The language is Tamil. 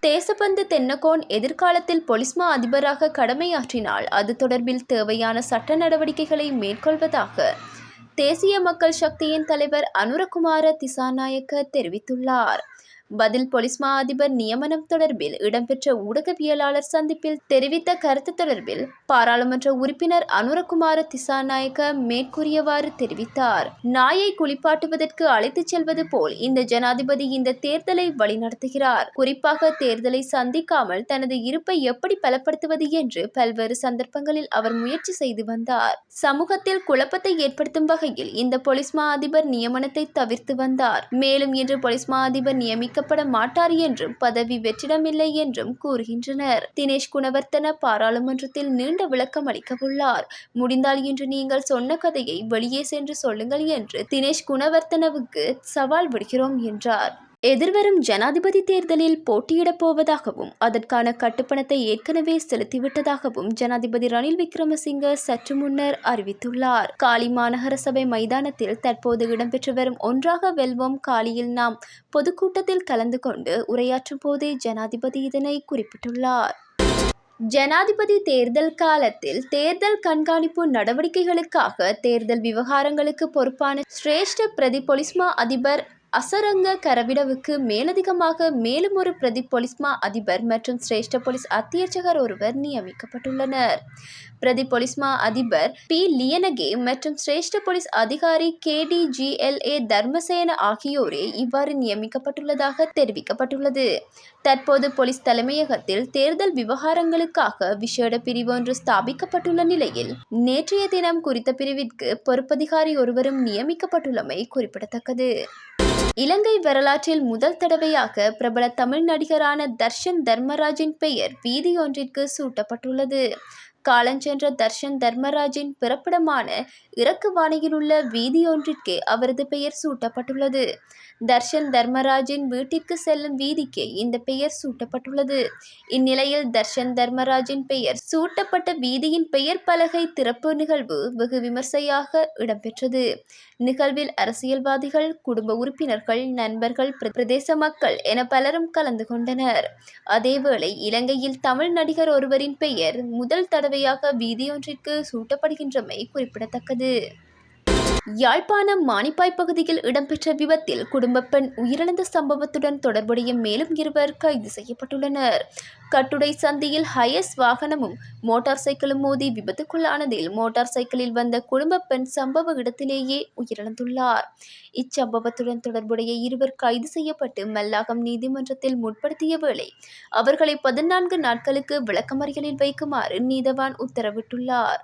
தேசபந்து தென்னகோன் எதிர்காலத்தில் பொலிஸ்மா அதிபராக கடமையாற்றினால் அது தொடர்பில் தேவையான சட்ட நடவடிக்கைகளை மேற்கொள்வதாக தேசிய மக்கள் சக்தியின் தலைவர் அனுரகுமார திசாநாயக்க தெரிவித்துள்ளார். பதில் பொலிஸ்மா அதிபர் நியமனம் தொடர்பில் இடம்பெற்ற ஊடகவியலாளர் சந்திப்பில் தெரிவித்த கருத்து தொடர்பில் பாராளுமன்ற உறுப்பினர் அனுரகுமார திசாநாயக்க மேற்கூறியவாறு தெரிவித்தார். நாயை குளிப்பாட்டுவதற்கு அழைத்துச் செல்வது போல் இந்த ஜனாதிபதி இந்த தேர்தலை வழிநடத்துகிறார். குறிப்பாக தேர்தலை சந்திக்காமல் தனது இருப்பை எப்படி பலப்படுத்துவது என்று பல்வேறு சந்தர்ப்பங்களில் அவர் முயற்சி செய்து வந்தார். சமூகத்தில் குழப்பத்தை ஏற்படுத்தும் வகையில் இந்த பொலிஸ்மா அதிபர் நியமனத்தை தவிர்த்து வந்தார். மேலும் இன்று பொலிஸ்மா அதிபர் நியமிக்கப்பட மாட்டார் என்றும் பதவி வெற்றிடமில்லை என்றும் கூறுகின்றனர். தினேஷ் குணவர்த்தன பாராளுமன்றத்தில் நீண்ட விளக்கம் அளிக்கவுள்ளார். முடிந்தால் இன்று நீங்கள் சொன்ன கதையை வெளியே சென்று சொல்லுங்கள் என்று தினேஷ் குணவர்த்தனவுக்கு சவால் விடுகிறோம் என்றார். எதிர்வரும் ஜனாதிபதி தேர்தலில் போட்டியிடப் போவதாகவும் அதற்கான கட்டுப்பணத்தை ஏற்கனவே செலுத்திவிட்டதாகவும் ஜனாதிபதி ரணில் விக்ரமசிங்க சற்று முன்னர் அறிவித்துள்ளார். காலி மாநகர சபை மைதானத்தில் தற்போது இடம்பெற்று வரும் ஒன்றாக வெல்வோம் காலியில் நாம் பொதுக்கூட்டத்தில் கலந்து கொண்டு உரையாற்றும் போதே ஜனாதிபதி இதனை குறிப்பிட்டுள்ளார். ஜனாதிபதி தேர்தல் காலத்தில் தேர்தல் கண்காணிப்பு நடவடிக்கைகளுக்காக தேர்தல் விவகாரங்களுக்கு பொறுப்பான சிரேஷ்ட பிரதி பொலிஸ்மா அதிபர் அசரங்க கரவிடவுக்கு மேலதிகமாக மேலும் ஒரு பிரதி பொலிஸ்மா அதிபர் மற்றும் சிரேஷ்ட போலீஸ் அத்தியட்சகர் ஒருவர் நியமிக்கப்பட்டுள்ளனர். பிரதி பொலிஸ்மா அதிபர் பி லியனகே மற்றும் சிரேஷ்ட போலீஸ் அதிகாரி KDGLA தர்மசேன ஆகியோரே இவ்வாறு நியமிக்கப்பட்டுள்ளதாக தெரிவிக்கப்பட்டுள்ளது. தற்போது போலீஸ் தலைமையகத்தில் தேர்தல் விவகாரங்களுக்காக விசேட பிரிவு ஒன்று ஸ்தாபிக்கப்பட்டுள்ள நிலையில் நேற்றைய தினம் குறித்த பிரிவிற்கு பொறுப்பதிகாரி ஒருவரும் நியமிக்கப்பட்டுள்ளமை குறிப்பிடத்தக்கது. இலங்கை வரலாற்றில் முதல் தடவையாக பிரபல தமிழ் நடிகரான தர்ஷன் தர்மராஜின் பெயர் வீதியொன்றிற்கு சூட்டப்பட்டுள்ளது. காலஞ்சென்ற தர்ஷன் தர்மராஜின் பிறப்பிடமான இறக்குவானையில் உள்ள வீதியொன்றிற்கே அவரது பெயர் சூட்டப்பட்டுள்ளது. தர்ஷன் தர்மராஜின் வீட்டிற்கு செல்லும் வீதிக்கே இந்த பெயர் சூட்டப்பட்டுள்ளது. இந்நிலையில் தர்ஷன் தர்மராஜின் பெயர் சூட்டப்பட்ட வீதியின் பெயர் பலகை திறப்பு நிகழ்வு வெகு விமர்சையாக இடம்பெற்றது. நிகழ்வில் அரசியல்வாதிகள், குடும்ப உறுப்பினர்கள், நண்பர்கள், பிரதேச மக்கள் என பலரும் கலந்து கொண்டனர். அதேவேளை இலங்கையில் தமிழ் நடிகர் ஒருவரின் பெயர் முதல் தடவையாக வீதியொன்றிற்கு சூட்டப்படுகின்றமை குறிப்பிடத்தக்கது. யாழ்ப்பாணம் மானிப்பாய் பகுதியில் இடம்பெற்ற விபத்தில் குடும்ப பெண் உயிரிழந்த சம்பவத்துடன் தொடர்புடைய மேலும் 2 கைது செய்யப்பட்டுள்ளனர். கட்டுடை சந்தியில் ஹயஸ் வாகனமும் மோட்டார் சைக்கிளும் மோதி விபத்துக்குள்ளானதில் மோட்டார் சைக்கிளில் வந்த குடும்ப பெண் சம்பவ இடத்திலேயே உயிரிழந்துள்ளார். இச்சம்பவத்துடன் தொடர்புடைய 2 கைது செய்யப்பட்டு மல்லாகம் நீதிமன்றத்தில் முற்படுத்திய வேளை அவர்களை 14 நாட்களுக்கு விளக்கமறியலில் வைக்குமாறு நீதவான் உத்தரவிட்டுள்ளார்.